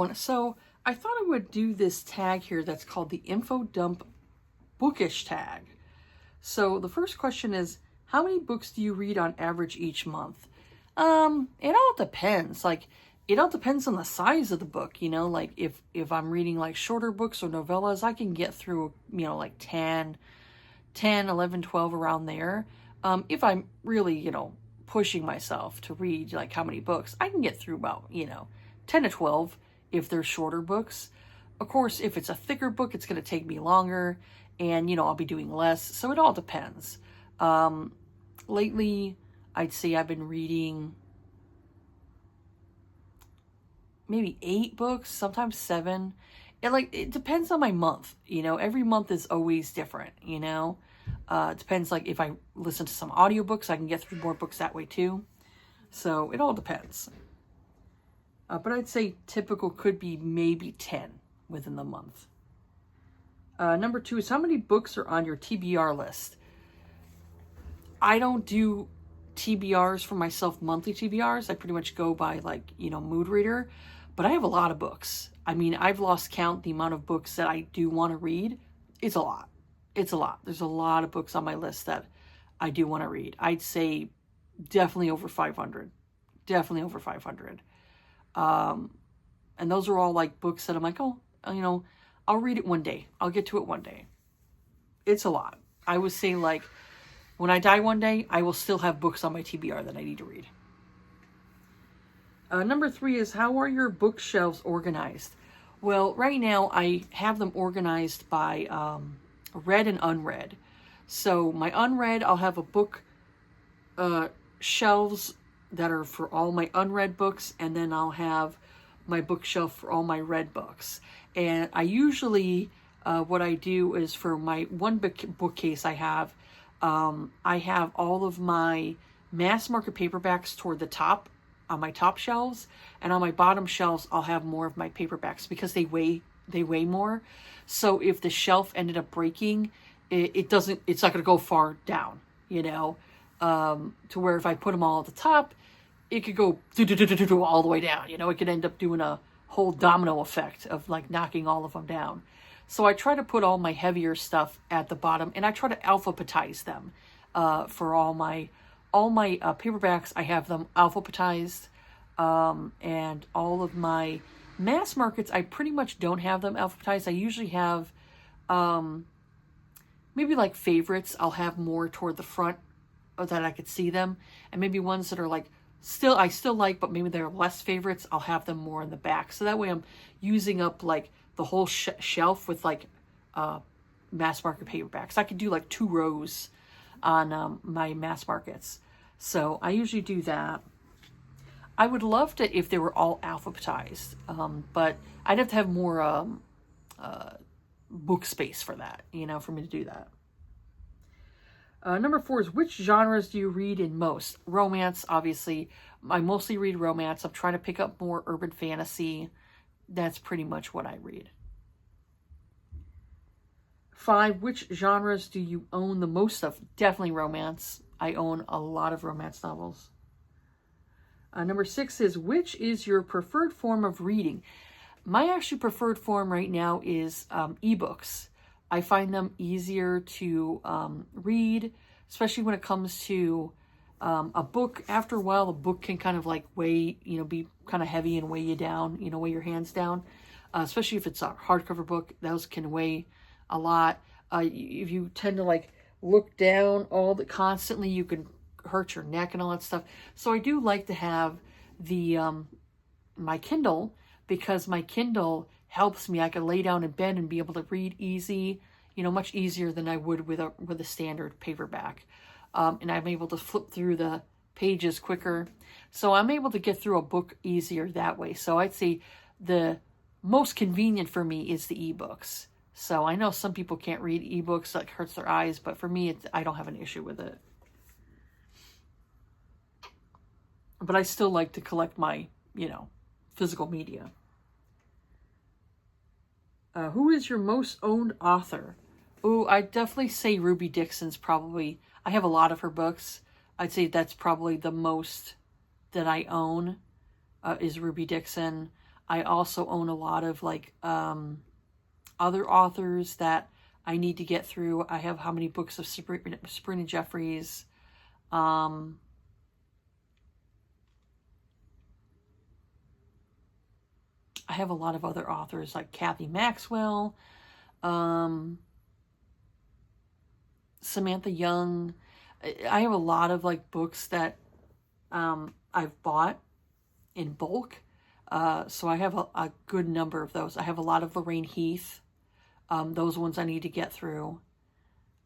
one. So I thought I would do this tag here that's called the info dump bookish tag. So the first question is, how many books do you read on average each month? It all depends. Like, it all depends on the size of the book, you know, like if I'm reading like shorter books or novellas, I can get through, you know, like 10, 11, 12 around there. If I'm really, you know, pushing myself to read like how many books, I can get through about, you know, 10 to 12 if they're shorter books. Of course, if it's a thicker book, it's going to take me longer and, you know, I'll be doing less. So it all depends. Lately, I'd say I've been reading maybe 8 books, sometimes 7. It depends on my month, you know, every month is always different, you know. It depends, like if I listen to some audiobooks, I can get through more books that way too. So it all depends. But I'd say typical could be maybe 10 within the month. Number 2 is, how many books are on your TBR list? I don't do TBRs for myself, monthly TBRs. I pretty much go by like, you know, mood reader, but I have a lot of books. I mean, I've lost count the amount of books that I do want to read. It's a lot. It's a lot. There's a lot of books on my list that I do want to read. I'd say definitely over 500. Definitely over 500. And those are all like books that I'm like, oh, you know, I'll read it one day. I'll get to it one day. It's a lot. I would say like, when I die one day, I will still have books on my TBR that I need to read. Number 3 is, how are your bookshelves organized? Well, right now I have them organized by read and unread. So my unread, I'll have a book shelves that are for all my unread books, and then I'll have my bookshelf for all my read books. And I usually, what I do is, for my one bookcase I have all of my mass market paperbacks toward the top, on my top shelves, and on my bottom shelves I'll have more of my paperbacks because they weigh more. So if the shelf ended up breaking, it's not going to go far down, you know, to where if I put them all at the top, it could go all the way down, you know. It could end up doing a whole domino effect of like knocking all of them down. So I try to put all my heavier stuff at the bottom, and I try to alphabetize them. For all my paperbacks, I have them alphabetized, and all of my mass markets, I pretty much don't have them alphabetized. I usually have maybe like favorites. I'll have more toward the front that I could see them, and maybe ones that are like I still like, but maybe they're less favorites, I'll have them more in the back. So that way I'm using up like the whole shelf with like mass market paperbacks. I could do like 2 rows on my mass markets. So I usually do that. I would love to if they were all alphabetized, but I'd have to have more book space for that, you know, for me to do that. Number 4 is, which genres do you read in most? Romance, obviously. I mostly read romance. I'm trying to pick up more urban fantasy. That's pretty much what I read. 5, which genres do you own the most of? Definitely romance. I own a lot of romance novels. Number 6 is, which is your preferred form of reading? My actually preferred form right now is ebooks. I find them easier to read, especially when it comes to a book. After a while, a book can kind of like weigh, you know, be kind of heavy and weigh you down, you know, weigh your hands down. Especially if it's a hardcover book, those can weigh a lot. If you tend to like look down constantly, you can hurt your neck and all that stuff. So I do like to have the my Kindle, because my Kindle helps me. I can lay down in bed and be able to read easy, you know, much easier than I would with a standard paperback. And I'm able to flip through the pages quicker. So I'm able to get through a book easier that way. So I'd say the most convenient for me is the ebooks. So I know some people can't read ebooks, that hurts their eyes, but for me, I don't have an issue with it. But I still like to collect my, you know, physical media. Who is your most owned author? Oh, I'd definitely say Ruby Dixon's probably, I have a lot of her books. I'd say that's probably the most that I own, is Ruby Dixon. I also own a lot of like other authors that I need to get through. I have how many books of Sabrina Jeffries. I have a lot of other authors like Kathy Maxwell, Samantha Young. I have a lot of like books that I've bought in bulk. So I have a good number of those. I have a lot of Lorraine Heath. Those ones I need to get through.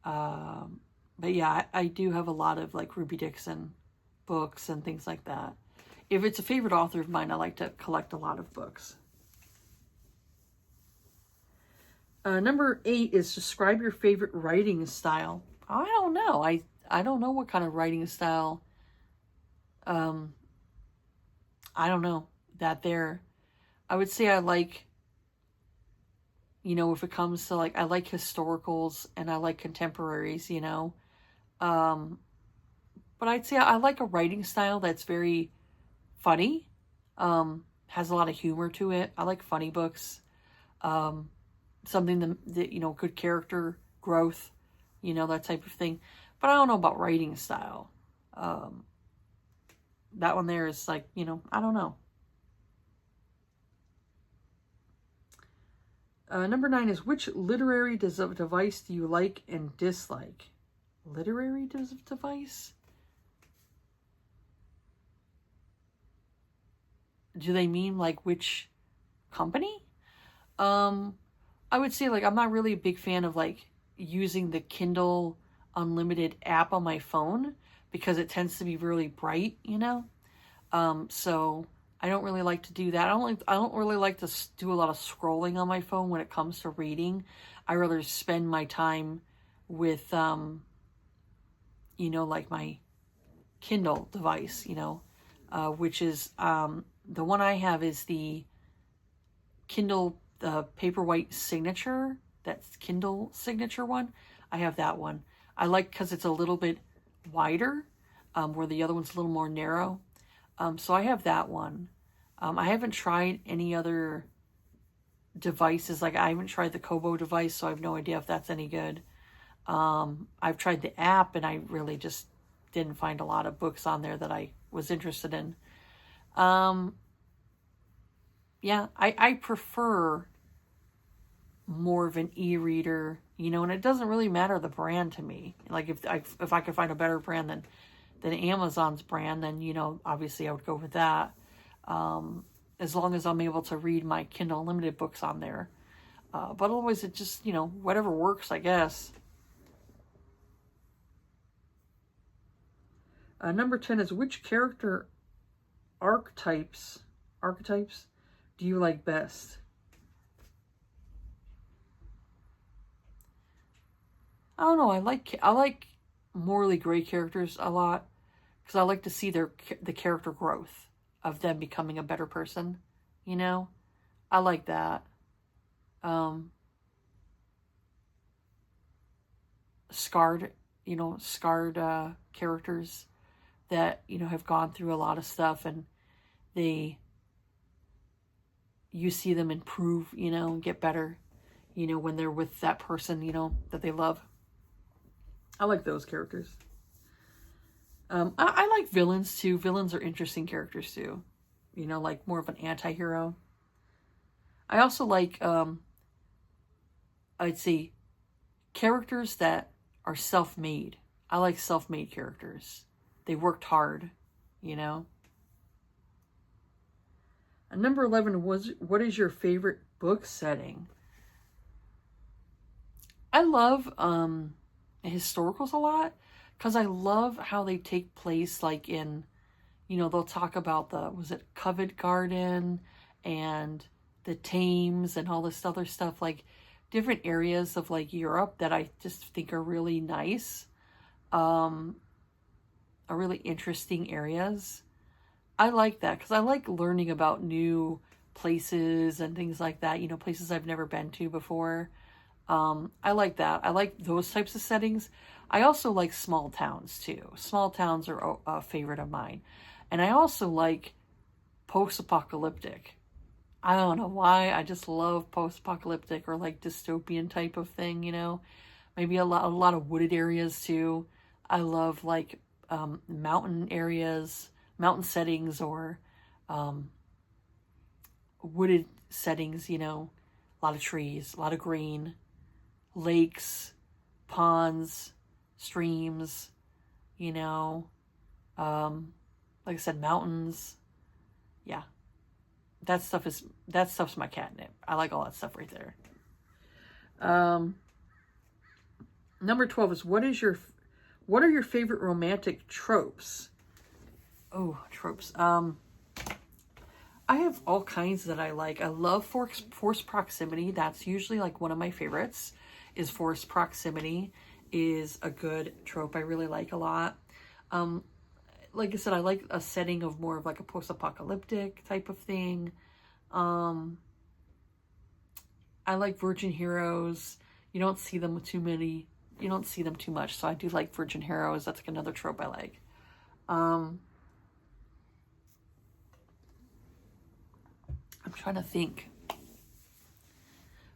But yeah, I do have a lot of like Ruby Dixon books and things like that. If it's a favorite author of mine, I like to collect a lot of books. Number 8 is describe your favorite writing style. I don't know. I don't know what kind of writing style. I don't know that there. I would say I like, you know, if it comes to like, I like historicals and I like contemporaries, you know. But I'd say I like a writing style that's very funny, has a lot of humor to it. I like funny books. Something that, you know, good character growth, you know, that type of thing. But I don't know about writing style. That one there is like, you know, I don't know. Number 9 is which literary device do you like and dislike? Literary device? Do they mean like which company? I would say like I'm not really a big fan of like using the Kindle Unlimited app on my phone because it tends to be really bright, you know? So I don't really like to do that. I don't really like to do a lot of scrolling on my phone when it comes to reading. I rather spend my time with, you know, like my Kindle device, you know, which is, the one I have is the Kindle Paperwhite Signature. That's Kindle Signature one. I have that one. I like because it's a little bit wider, where the other one's a little more narrow. So I have that one. I haven't tried any other devices. Like I haven't tried the Kobo device, so I have no idea if that's any good. I've tried the app and I really just didn't find a lot of books on there that I was interested in. Yeah, I prefer more of an e-reader, you know, and it doesn't really matter the brand to me. Like if I could find a better brand than Amazon's brand, then, you know, obviously I would go with that. As long as I'm able to read my Kindle Unlimited books on there. But otherwise it just, you know, whatever works, I guess. Number 10 is which character archetypes do you like best? I don't know. I like morally gray characters a lot because I like to see the character growth of them becoming a better person. You know, I like that. Scarred characters that, you know, have gone through a lot of stuff and you see them improve, you know, and get better, you know, when they're with that person, you know, that they love. I like those characters. I like villains too. Villains are interesting characters too. You know, like more of an anti-hero. I also like, I'd say, characters that are self-made. I like self-made characters. They worked hard, you know. And number 11 was, what is your favorite book setting? I love historicals a lot because I love how they take place like in, you know, they'll talk about was it Covent Garden and the Thames and all this other stuff, like different areas of like Europe that I just think are really nice, are really interesting areas. I like that because I like learning about new places and things like that, you know, places I've never been to before. I like that. I like those types of settings. I also like small towns too. Small towns are a favorite of mine. And I also like post-apocalyptic. I don't know why. I just love post-apocalyptic or like dystopian type of thing, you know. Maybe a lot of wooded areas too. I love like mountain areas, mountain settings, or wooded settings, you know. A lot of trees, a lot of green, lakes, ponds, streams, you know. Like I said, mountains. Yeah. That stuff's my catnip. I like all that stuff right there. Number 12 is what are your favorite romantic tropes? Oh, tropes. I have all kinds that I like. I love forced proximity. That's usually like one of my favorites. Is forced proximity is a good trope I really like a lot. Like I said, I like a setting of more of like a post-apocalyptic type of thing. I like virgin heroes. You don't see them too much. So I do like virgin heroes. That's like another trope I like. I'm trying to think.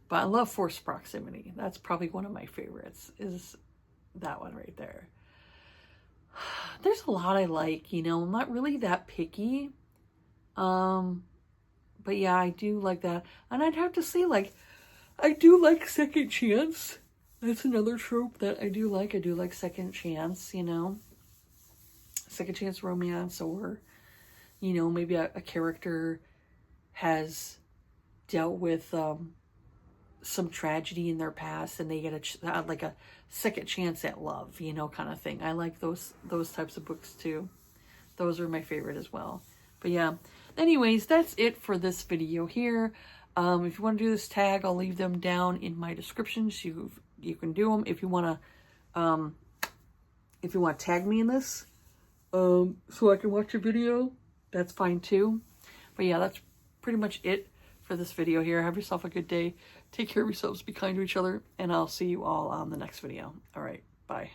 But I love forced proximity. That's probably one of my favorites, is that one right there. There's a lot I like, you know. I'm not really that picky. But yeah, I do like that. And I'd have to say, like, I do like second chance. That's another trope that I do like. I do like second chance, you know. Second chance romance, or, you know, maybe a character has dealt with some tragedy in their past and they get like a second chance at love, you know, kind of thing. I like those types of books too. Those are my favorite as well. But yeah, anyways, that's it for this video here. If you want to do this tag, I'll leave them down in my description, so you can do them. If you want to tag me in this, so I can watch your video, that's fine too. But yeah, that's pretty much it for this video here. Have yourself a good day. Take care of yourselves. Be kind to each other. And I'll see you all on the next video. All right. Bye.